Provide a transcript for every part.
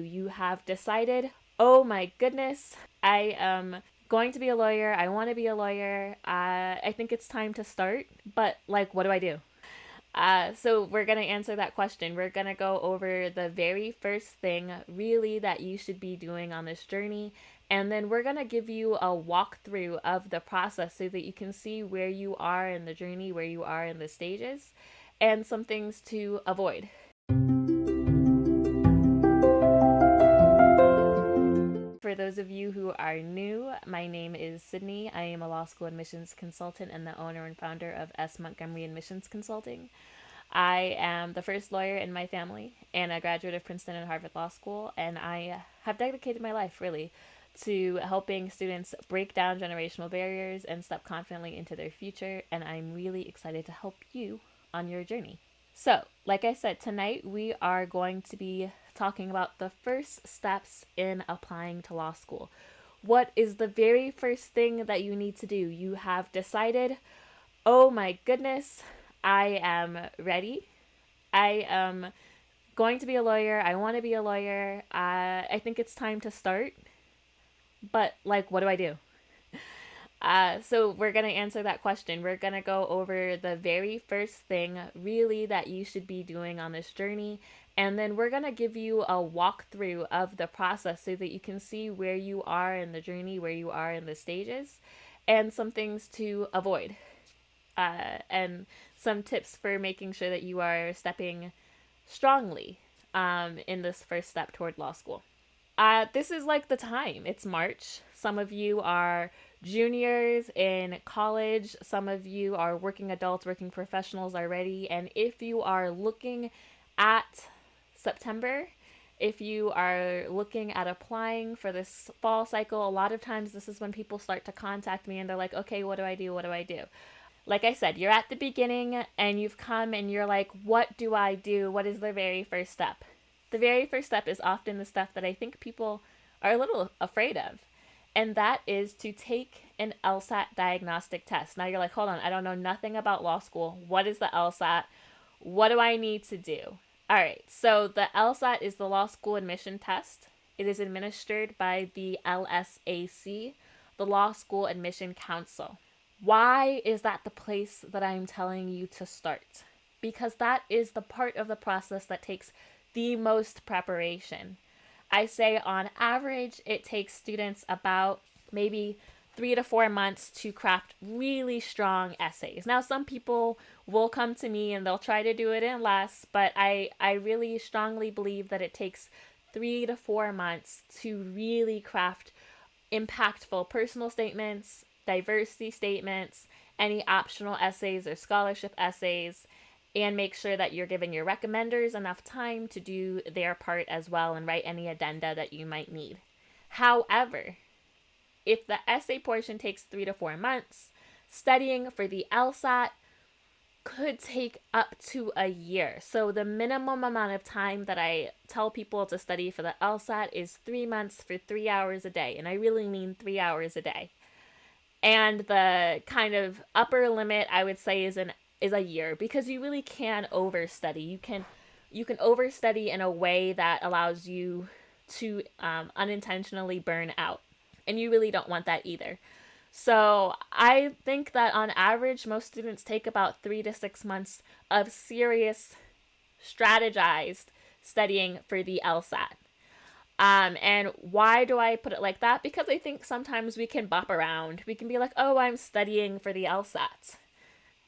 You have decided, oh my goodness, I am going to be a lawyer. I want to be a lawyer. I think it's time to start. But, like, what do I do? So we're going to answer that question. We're going to go over the very first thing really that you should be doing on this journey. And then we're going to give you a walkthrough of the process so that you can see where you are in the journey, where you are in the stages, and some things to avoid. For those of you who are new, my name is Sydney. I am a law school admissions consultant and the owner and founder of Montgomery Admissions Consulting. I am the first lawyer in my family and a graduate of Princeton and Harvard Law School, and I have dedicated my life really to helping students break down generational barriers and step confidently into their future, and I'm really excited to help you on your journey. So, like I said, tonight we are going to be talking about the first steps in applying to law school. What is the very first thing that you need to do? You have decided, oh my goodness, I am ready. I am going to be a lawyer. I want to be a lawyer. I think it's time to start. But, like, what do I do? So we're going to answer that question. We're going to go over the very first thing really that you should be doing on this journey. And then we're going to give you a walkthrough of the process so that you can see where you are in the journey, where you are in the stages, and some things to avoid. And some tips for making sure that you are stepping strongly in this first step toward law school. This is like the time. It's March. Some of you are juniors in college. Some of you are working adults, working professionals already. And if you are looking at September, if you are looking at applying for this fall cycle, a lot of times this is when people start to contact me and they're like, okay, what do I do? What do I do? Like I said, you're at the beginning and you've come and you're like, what do I do? What is the very first step? The very first step is often the stuff that I think people are a little afraid of. And that is to take an LSAT diagnostic test. Now you're like, hold on, I don't know nothing about law school. What is the LSAT? What do I need to do? All right, so the LSAT is the Law School Admission Test. It is administered by the LSAC, the Law School Admission Council. Why is that the place that I'm telling you to start? Because that is the part of the process that takes the most preparation. I say on average, it takes students about maybe 3 to 4 months to craft really strong essays. Now, some people will come to me and they'll try to do it in less, but I really strongly believe that it takes 3 to 4 months to really craft impactful personal statements, diversity statements, any optional essays or scholarship essays, and make sure that you're giving your recommenders enough time to do their part as well and write any addenda that you might need. However, if the essay portion takes 3 to 4 months, studying for the LSAT could take up to a year. So the minimum amount of time that I tell people to study for the LSAT is 3 months for 3 hours a day. And I really mean 3 hours a day. And the kind of upper limit, I would say, is a year, because you really can overstudy. You can overstudy in a way that allows you to unintentionally burn out, and you really don't want that either. So I think that on average, most students take about 3 to 6 months of serious, strategized studying for the LSAT. And why do I put it like that? Because I think sometimes we can bop around. We can be like, oh, I'm studying for the LSAT.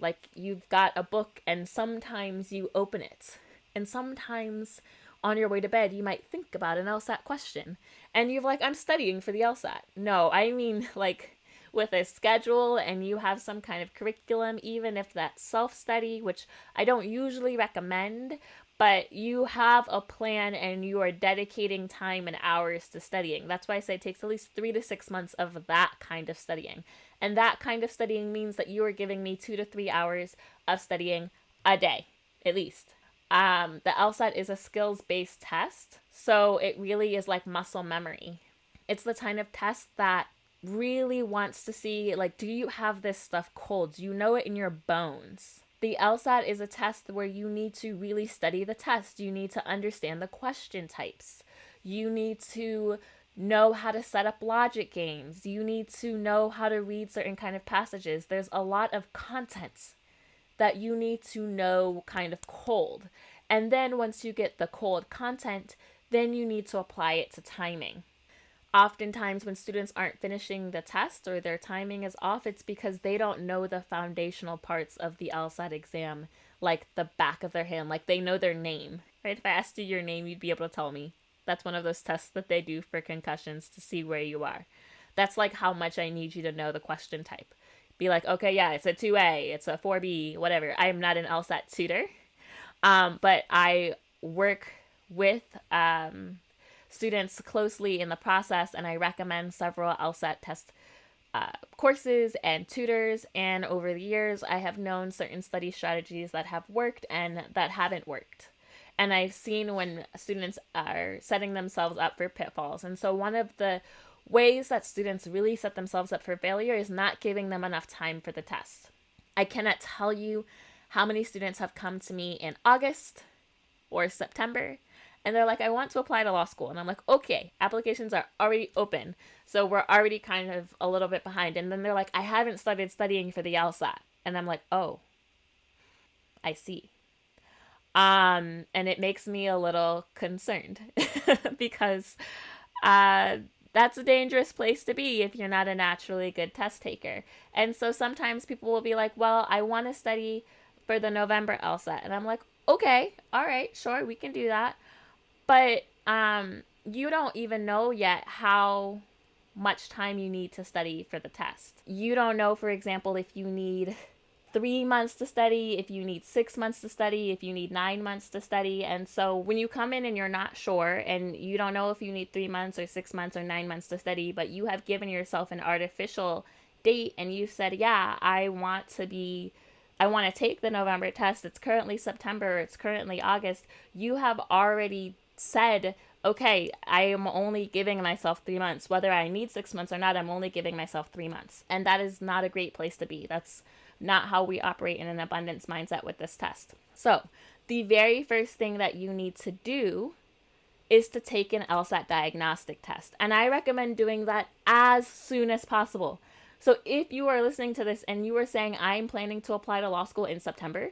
Like, you've got a book and sometimes you open it. And sometimes on your way to bed, you might think about an LSAT question. And you're like, I'm studying for the LSAT. No, I mean, like, with a schedule and you have some kind of curriculum, even if that's self-study, which I don't usually recommend, but you have a plan and you are dedicating time and hours to studying. That's why I say it takes at least 3 to 6 months of that kind of studying. And that kind of studying means that you are giving me 2 to 3 hours of studying a day, at least. The LSAT is a skills-based test, so it really is like muscle memory. It's the kind of test that really wants to see, like, do you have this stuff cold? Do you know it in your bones? The LSAT is a test where you need to really study the test. You need to understand the question types. You need to know how to set up logic games. You need to know how to read certain kind of passages. There's a lot of content that you need to know kind of cold. And then once you get the cold content, then you need to apply it to timing. Oftentimes when students aren't finishing the test or their timing is off, it's because they don't know the foundational parts of the LSAT exam, like the back of their hand, like they know their name, right? If I asked you your name, you'd be able to tell me. That's one of those tests that they do for concussions to see where you are. That's like how much I need you to know the question type. Be like, okay, yeah, it's a 2A, it's a 4B, whatever. I am not an LSAT tutor, but I work with students closely in the process, and I recommend several LSAT test courses and tutors. And over the years, I have known certain study strategies that have worked and that haven't worked. And I've seen when students are setting themselves up for pitfalls. And so one of the ways that students really set themselves up for failure is not giving them enough time for the test. I cannot tell you how many students have come to me in August or September, and they're like, I want to apply to law school. And I'm like, okay, applications are already open, so we're already kind of a little bit behind. And then they're like, I haven't started studying for the LSAT. And I'm like, oh, I see. And it makes me a little concerned because that's a dangerous place to be if you're not a naturally good test taker. And so sometimes people will be like, well, I want to study for the November LSAT. And I'm like, okay, all right, sure, we can do that. But you don't even know yet how much time you need to study for the test. You don't know, for example, if you need 3 months to study, if you need 6 months to study, if you need 9 months to study. And so when you come in and you're not sure and you don't know if you need 3 months or 6 months or 9 months to study, but you have given yourself an artificial date and you said, yeah, I want to take the November test. It's currently September, it's currently August. You have already said, okay, I am only giving myself 3 months. Whether I need 6 months or not, I'm only giving myself 3 months. And that is not a great place to be. That's not how we operate in an abundance mindset with this test. So the very first thing that you need to do is to take an LSAT diagnostic test. And I recommend doing that as soon as possible. So if you are listening to this and you are saying, I'm planning to apply to law school in September,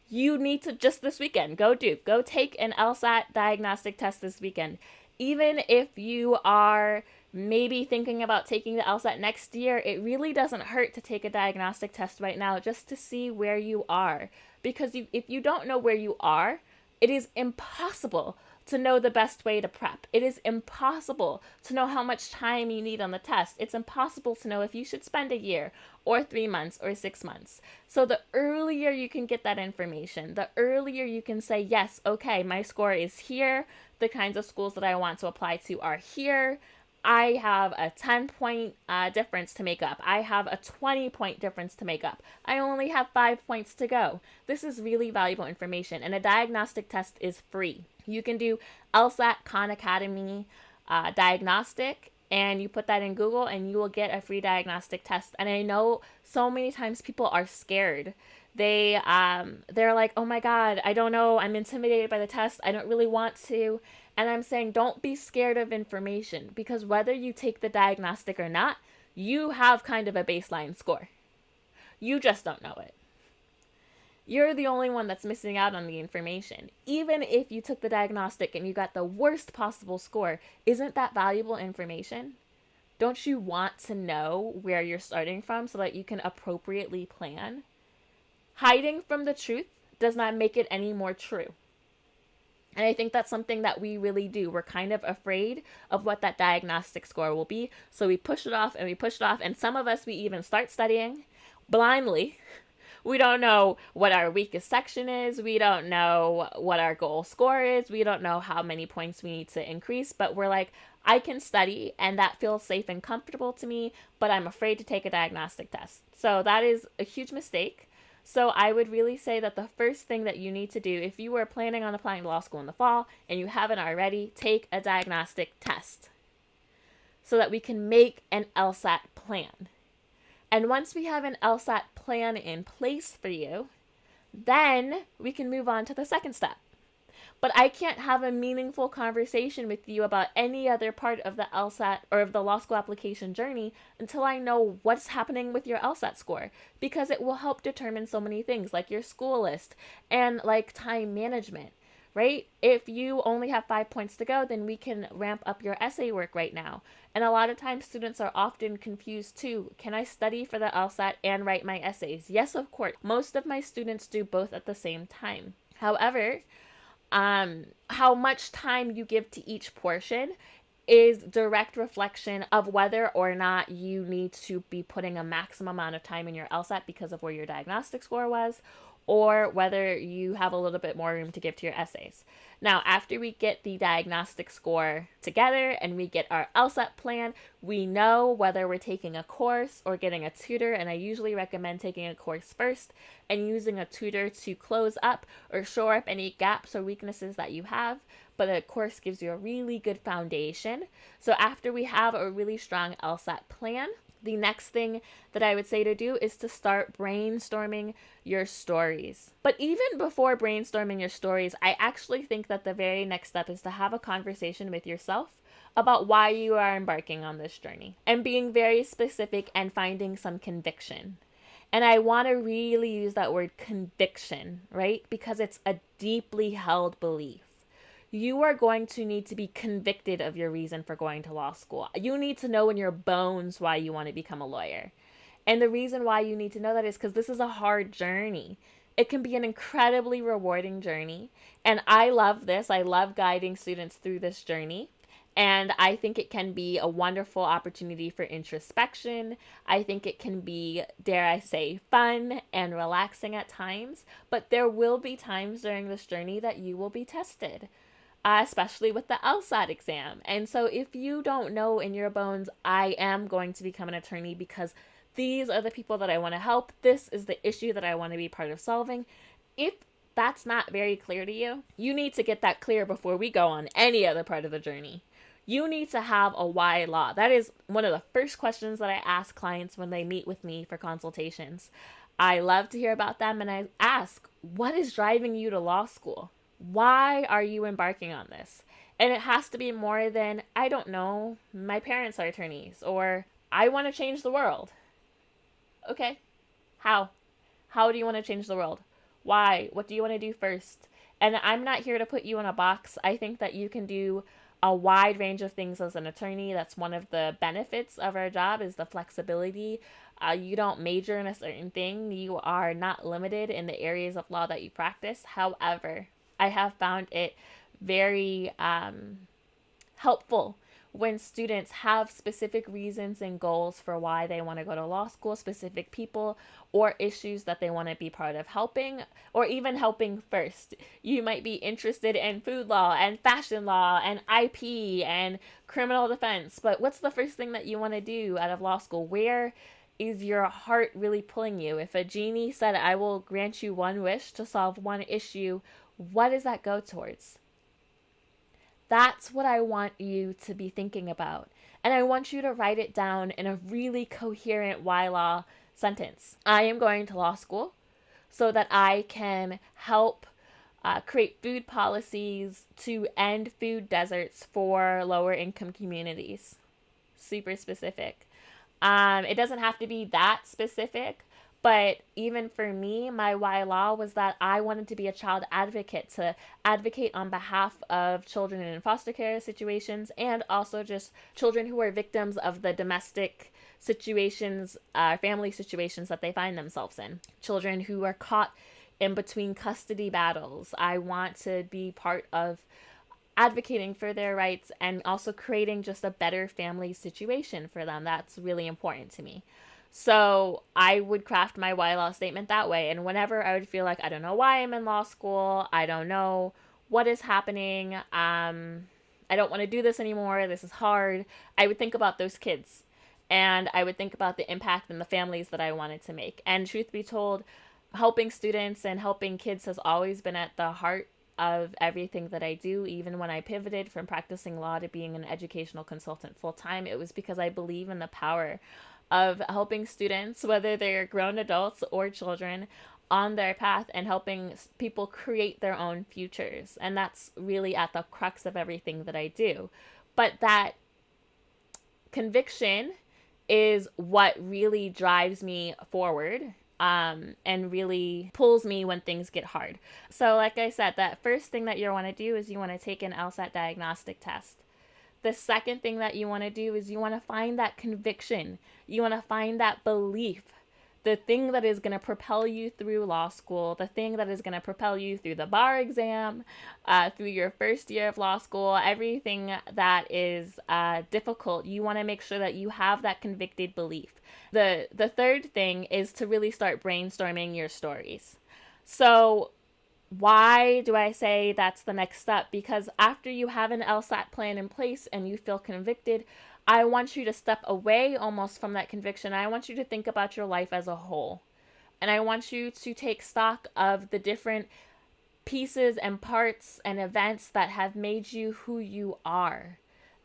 you need to just this weekend, go take an LSAT diagnostic test this weekend. Even if you are maybe thinking about taking the LSAT next year, it really doesn't hurt to take a diagnostic test right now just to see where you are. Because if you don't know where you are, it is impossible to know the best way to prep. It is impossible to know how much time you need on the test. It's impossible to know if you should spend a year or 3 months or 6 months. So the earlier you can get that information, the earlier you can say, yes, okay, my score is here. The kinds of schools that I want to apply to are here. I have a 10-point difference to make up. I have a 20-point difference to make up. I only have 5 points to go. This is really valuable information, and a diagnostic test is free. You can do LSAT Khan Academy diagnostic, and you put that in Google, and you will get a free diagnostic test. And I know so many times people are scared. They're like, oh my God, I don't know. I'm intimidated by the test. I don't really want to. And I'm saying, don't be scared of information, because whether you take the diagnostic or not, you have kind of a baseline score. You just don't know it. You're the only one that's missing out on the information. Even if you took the diagnostic and you got the worst possible score, isn't that valuable information? Don't you want to know where you're starting from so that you can appropriately plan? Hiding from the truth does not make it any more true. And I think that's something that we really do. We're kind of afraid of what that diagnostic score will be. So we push it off and we push it off. And some of us, we even start studying blindly. We don't know what our weakest section is. We don't know what our goal score is. We don't know how many points we need to increase. But we're like, I can study and that feels safe and comfortable to me, but I'm afraid to take a diagnostic test. So that is a huge mistake. So I would really say that the first thing that you need to do, if you were planning on applying to law school in the fall and you haven't already, take a diagnostic test so that we can make an LSAT plan. And once we have an LSAT plan in place for you, then we can move on to the second step, But I can't have a meaningful conversation with you about any other part of the LSAT or of the law school application journey until I know what's happening with your LSAT score, because it will help determine so many things like your school list and like time management, right? If you only have 5 points to go, then we can ramp up your essay work right now. And a lot of times students are often confused too. Can I study for the LSAT and write my essays? Yes, of course. Most of my students do both at the same time. However, how much time you give to each portion is direct reflection of whether or not you need to be putting a maximum amount of time in your LSAT because of where your diagnostic score was, or whether you have a little bit more room to give to your essays. Now, after we get the diagnostic score together and we get our LSAT plan, we know whether we're taking a course or getting a tutor, and I usually recommend taking a course first and using a tutor to close up or shore up any gaps or weaknesses that you have. But a course gives you a really good foundation. So after we have a really strong LSAT plan, the next thing that I would say to do is to start brainstorming your stories. But even before brainstorming your stories, I actually think that the very next step is to have a conversation with yourself about why you are embarking on this journey and being very specific and finding some conviction. And I want to really use that word conviction, right? Because it's a deeply held belief. You are going to need to be convicted of your reason for going to law school. You need to know in your bones why you want to become a lawyer. And the reason why you need to know that is because this is a hard journey. It can be an incredibly rewarding journey. And I love this. I love guiding students through this journey. And I think it can be a wonderful opportunity for introspection. I think it can be, dare I say, fun and relaxing at times. But there will be times during this journey that you will be tested. Especially with the LSAT exam. And so if you don't know in your bones, I am going to become an attorney because these are the people that I want to help. This is the issue that I want to be part of solving. If that's not very clear to you, you need to get that clear before we go on any other part of the journey. You need to have a why law. That is one of the first questions that I ask clients when they meet with me for consultations. I love to hear about them, and I ask, what is driving you to law school? Why are you embarking on this? And it has to be more than, I don't know, my parents are attorneys, or I want to change the world. Okay, how? How do you want to change the world? Why? What do you want to do first? And I'm not here to put you in a box. I think that you can do a wide range of things as an attorney. That's one of the benefits of our job, is the flexibility. You don't major in a certain thing. You are not limited in the areas of law that you practice. However, I have found it very helpful when students have specific reasons and goals for why they want to go to law school, specific people or issues that they want to be part of helping, or even helping first. You might be interested in food law and fashion law and IP and criminal defense, but what's the first thing that you want to do out of law school? Where is your heart really pulling you? If a genie said, I will grant you one wish to solve one issue, what does that go towards? That's what I want you to be thinking about. And I want you to write it down in a really coherent why law sentence. I am going to law school so that I can help create food policies to end food deserts for lower income communities. Super specific. It doesn't have to be that specific. But even for me, my why law was that I wanted to be a child advocate, to advocate on behalf of children in foster care situations and also just children who are victims of the domestic situations, family situations that they find themselves in. Children who are caught in between custody battles. I want to be part of advocating for their rights and also creating just a better family situation for them. That's really important to me. So I would craft my why law statement that way. And whenever I would feel like, I don't know why I'm in law school, I don't know what is happening, I don't want to do this anymore, this is hard, I would think about those kids. And I would think about the impact and the families that I wanted to make. And truth be told, helping students and helping kids has always been at the heart of everything that I do. Even when I pivoted from practicing law to being an educational consultant full time, it was because I believe in the power of helping students, whether they're grown adults or children, on their path and helping people create their own futures. And that's really at the crux of everything that I do. But that conviction is what really drives me forward, and really pulls me when things get hard. So, like I said, that first thing that you want to do is you want to take an LSAT diagnostic test. The second thing that you want to do is you want to find that conviction. You want to find that belief, the thing that is going to propel you through law school, the thing that is going to propel you through the bar exam, through your first year of law school, everything that is difficult. You want to make sure that you have that convicted belief. The third thing is to really start brainstorming your stories. So why do I say that's the next step? Because after you have an LSAT plan in place and you feel convicted, I want you to step away almost from that conviction. I want you to think about your life as a whole. And I want you to take stock of the different pieces and parts and events that have made you who you are,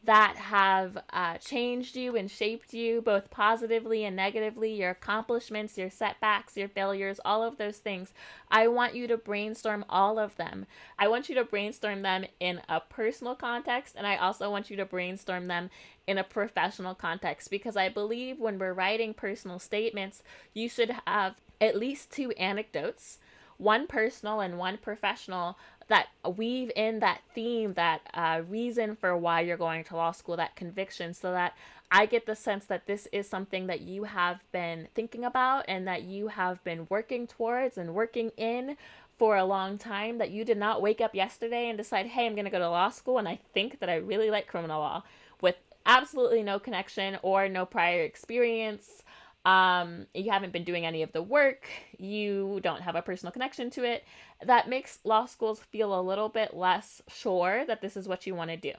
that have changed you and shaped you both positively and negatively, your accomplishments, your setbacks, your failures, all of those things. I want you to brainstorm all of them. I want you to brainstorm them in a personal context, and I also want you to brainstorm them in a professional context, because I believe when we're writing personal statements, you should have at least 2 anecdotes, one personal and one professional, that weave in that theme, that reason for why you're going to law school, that conviction, so that I get the sense that this is something that you have been thinking about and that you have been working towards and working in for a long time, that you did not wake up yesterday and decide, hey, I'm going to go to law school and I think that I really like criminal law, with absolutely no connection or no prior experience. You haven't been doing any of the work, you don't have a personal connection to it. That makes law schools feel a little bit less sure that this is what you want to do.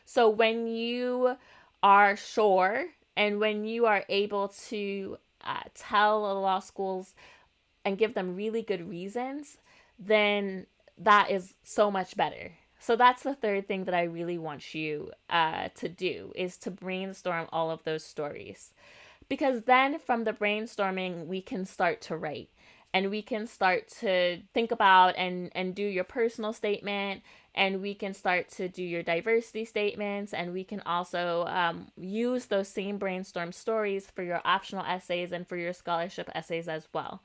So when you are sure and when you are able to tell law schools and give them really good reasons, then that is so much better. So that's the third thing that I really want you to do, is to brainstorm all of those stories. Because then from the brainstorming, we can start to write, and we can start to think about and do your personal statement, and we can start to do your diversity statements, and we can also use those same brainstorm stories for your optional essays and for your scholarship essays as well.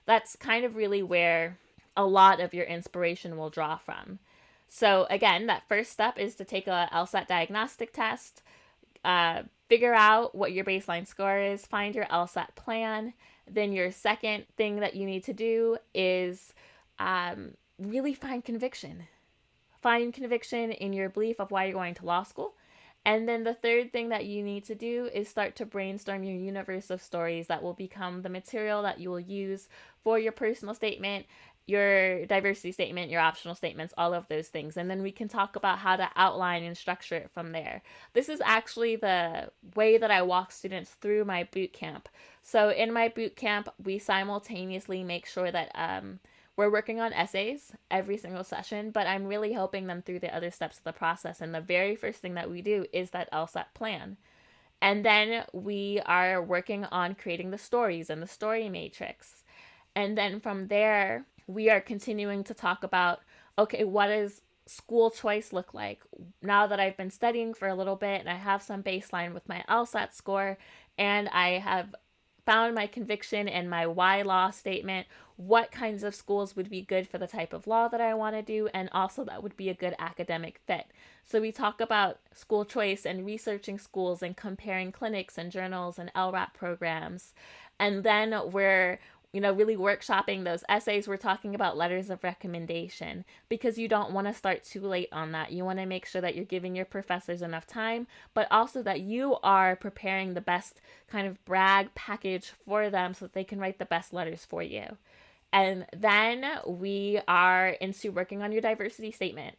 That's kind of really where a lot of your inspiration will draw from. So again, that first step is to take a LSAT diagnostic test, figure out what your baseline score is, find your LSAT plan. Then your second thing that you need to do is really find conviction. Find conviction in your belief of why you're going to law school. And then the third thing that you need to do is start to brainstorm your universe of stories that will become the material that you will use for your personal statement, your diversity statement, your optional statements, all of those things. And then we can talk about how to outline and structure it from there. This is actually the way that I walk students through my boot camp. So in my boot camp, we simultaneously make sure that we're working on essays every single session, but I'm really helping them through the other steps of the process. And the very first thing that we do is that LSAT plan. And then we are working on creating the stories and the story matrix. And then from there, we are continuing to talk about, okay, what does school choice look like? Now that I've been studying for a little bit and I have some baseline with my LSAT score, and I have found my conviction and my why law statement, what kinds of schools would be good for the type of law that I want to do, and also that would be a good academic fit. So we talk about school choice and researching schools and comparing clinics and journals and LRAP programs. And then we're really workshopping those essays. We're talking about letters of recommendation, because you don't want to start too late on that. You want to make sure that you're giving your professors enough time, but also that you are preparing the best kind of brag package for them so that they can write the best letters for you. And then we are into working on your diversity statement.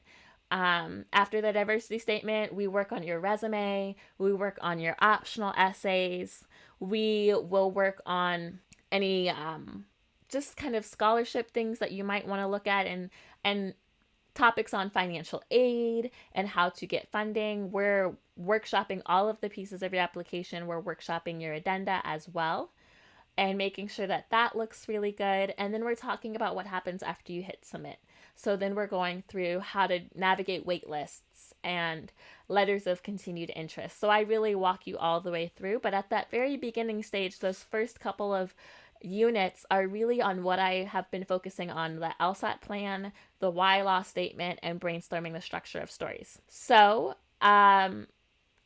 After the diversity statement, we work on your resume, we work on your optional essays, we will work on any just kind of scholarship things that you might want to look at, and topics on financial aid and how to get funding. We're workshopping all of the pieces of your application. We're workshopping your addenda as well. and making sure that that looks really good. And then we're talking about what happens after you hit submit. So then we're going through how to navigate wait lists and letters of continued interest. So I really walk you all the way through. But at that very beginning stage, those first couple of units are really on what I have been focusing on: the LSAT plan, the why law statement, and brainstorming the structure of stories. So,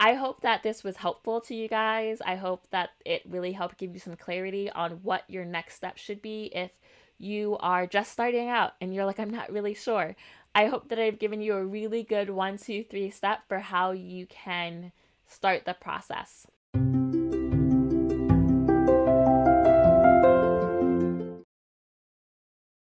I hope that this was helpful to you guys. I hope that it really helped give you some clarity on what your next step should be if you are just starting out and you're like, I'm not really sure. I hope that I've given you a really good 1, 2, 3 step for how you can start the process.